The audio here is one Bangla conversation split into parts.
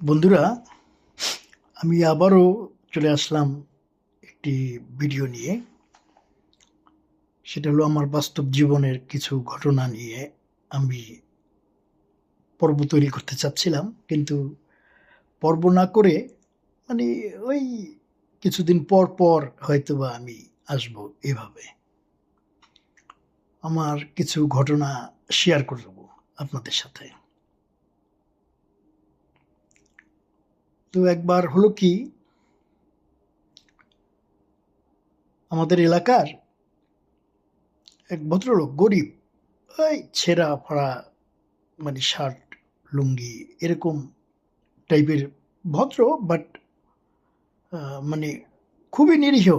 বন্ধুরা, আমি আবারও চলে আসলাম একটি ভিডিও নিয়ে। সেটা হলো আমার বাস্তব জীবনের কিছু ঘটনা নিয়ে আমি পর্ব তৈরি করতে চাচ্ছিলাম, কিন্তু পর্ব না করে মানে ওই কিছুদিন পর পর হয়তোবা আমি আসবো। এভাবে আমার কিছু ঘটনা শেয়ার করব আপনাদের সাথে। তো একবার হলো কি, আমাদের এলাকার এক ভদ্রলোক, গরিব, ওই ছেঁড়া ফাড়া শার্ট, লুঙ্গি এরকম টাইপের ভদ্র, বাট মানে খুবই নিরীহ,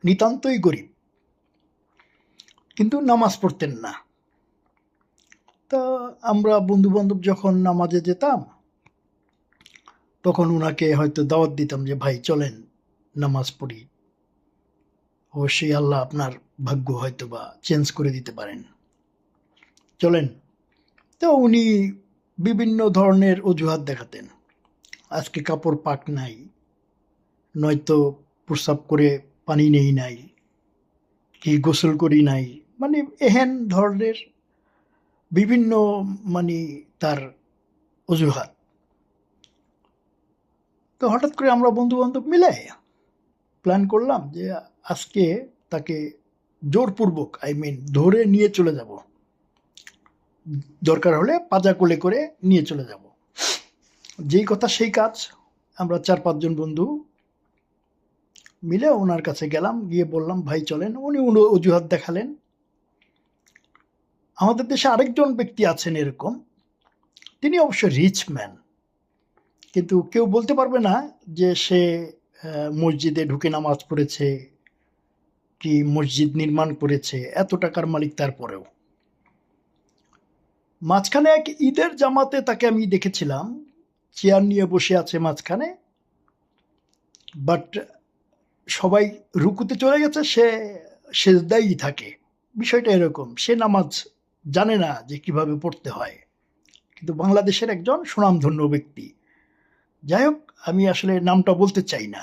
নিতান্তই গরিব, কিন্তু নামাজ পড়তেন না। তা আমরা বন্ধু বান্ধব যখন নামাজে যেতাম, তখন উনাকে হয়তো দাওয়াত দিতাম যে ভাই চলেন নামাজ পড়ি, অবশ্যই আল্লাহ আপনার ভাগ্য হয়তো বা চেঞ্জ করে দিতে পারেন, চলেন। তো উনি বিভিন্ন ধরনের অজুহাত দেখাতেন। আজকে কাপড় পাক নাই, নয়তো প্রস্রাব করে পানি নেই নাই, কি গোসল করি নাই, মানে এহেন ধরনের বিভিন্ন মানে তার অজুহাত। তো হঠাৎ করে আমরা বন্ধু বান্ধব মিলে প্ল্যান করলাম যে আজকে তাকে জোরপূর্বক, ধরে নিয়ে চলে যাব, দরকার হলে পাজা কোলে করে নিয়ে চলে যাব। যেই কথা সেই কাজ। আমরা 4-5 জন বন্ধু মিলে ওনার কাছে গেলাম, গিয়ে বললাম ভাই চলেন। উনি অজুহাত দেখালেন। আমাদের দেশে আরেকজন ব্যক্তি আছেন এরকম, তিনি অবশ্য রিচ ম্যান, কিন্তু কেউ বলতে পারবে না যে সে মসজিদে ঢুকে নামাজ পড়েছে কি মসজিদ নির্মাণ করেছে, এত টাকার মালিক। তারপরেও মাঝখানে এক ঈদের জামাতে তাকে আমি দেখেছিলাম, চেয়ার নিয়ে বসে আছে মাঝখানে, বাট সবাই রুকুতে চলে গেছে, সে সেজদাই থাকে। বিষয়টা এরকম, সে নামাজ জানে না যে কিভাবে পড়তে হয়, কিন্তু বাংলাদেশের একজন সুনামধন্য ব্যক্তি। যাই হোক, আমি আসলে নামটা বলতে চাই না।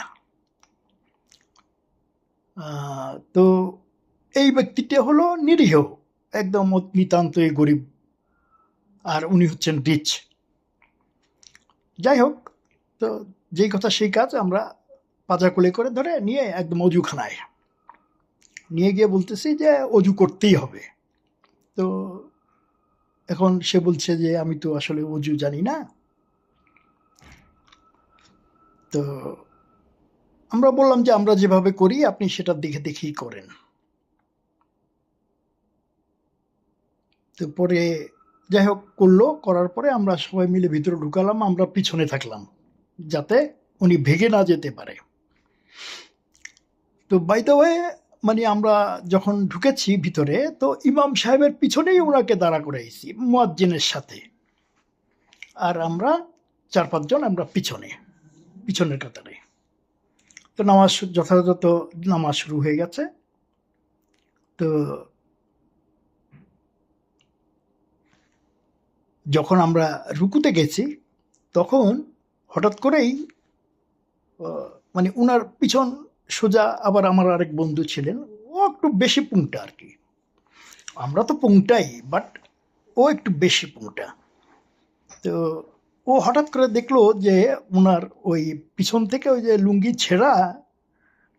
তো এই ব্যক্তিটা হলো নিরীহ, একদম নিতান্তই গরিব, আর উনি হচ্ছেন রিচ। যাই হোক, তো যেই কথা সেই কাজ। আমরা পাজা কোলে করে ধরে নিয়ে একদম অজুখানায় নিয়ে গিয়ে বলতেছি যে অজু করতেই হবে। তো এখন সে বলছে যে আমি তো আসলে অজু জানি না। তো আমরা বললাম যে আমরা যেভাবে করি আপনি সেটা দেখে দেখেই করেন। তো পরে যাই হোক করলো, করার পরে আমরা সবাই মিলে ভিতরে ঢুকালাম, আমরা পিছনে থাকলাম যাতে উনি ভেগে না যেতে পারে। তো বাই দ্য ওয়ে, আমরা যখন ঢুকেছি ভিতরে, তো ইমাম সাহেবের পিছনেই ওনাকে দাঁড়া করাইছি মুয়াজ্জিনের সাথে, আর আমরা 4-5 জন আমরা পিছনের কাতারে। তো যথাযথ নামাজ শুরু হয়ে গেছে। তো যখন আমরা রুকুতে গেছি, তখন হঠাৎ করেই উনার পিছন সোজা আবার আমার আরেক বন্ধু ছিলেন, ও একটু বেশি পুংটা আর কি। আমরা তো পুংটাই, বাট ও একটু বেশি পুংটা। তো ও হঠাৎ করে দেখলো যে ওনার ওই পিছন থেকে ওই যে লুঙ্গি ছেঁড়া,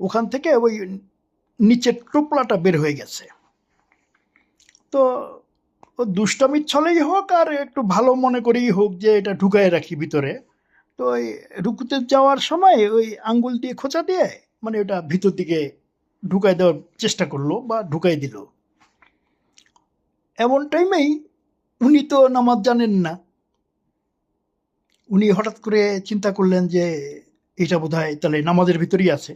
ওখান থেকে ওই নিচের টোপলাটা বের হয়ে গেছে। তো ও দুষ্টামির ছলেই হোক আর একটু ভালো মনে করেই হোক যে এটা ঢুকায় রাখি ভিতরে, তো ওই রুকুতে যাওয়ার সময় ওই আঙ্গুল দিয়ে খোঁচা দিয়ে ওটা ভিতর দিকে ঢুকাই দেওয়ার চেষ্টা করলো বা ঢুকাই দিল। এমন টাইমেই উনি তো নামাজ জানেন না, উনি হঠাৎ করে চিন্তা করলেন যে এটা বোধহয় তাহলে নামাজের ভিতরেই আছে।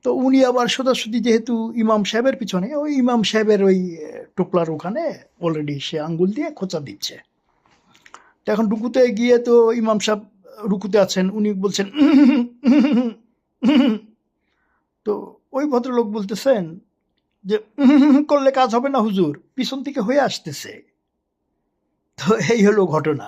তো উনি আবার সোজাসুজি, যেহেতু ইমাম সাহেবের পিছনে, ওই ইমাম সাহেবের ওই টোপলার ওখানে অলরেডি সে আঙ্গুল দিয়ে খোঁচা দিচ্ছে। তো এখন রুকুতে গিয়ে তো ইমাম সাহেব রুকুতে আছেন, উনি বলছেন তো ওই ভদ্রলোক বলতেছেন যে করলে কাজ হবে না হুজুর, পিছন থেকে হয়ে আসতেছে। তো এই হলো ঘটনা।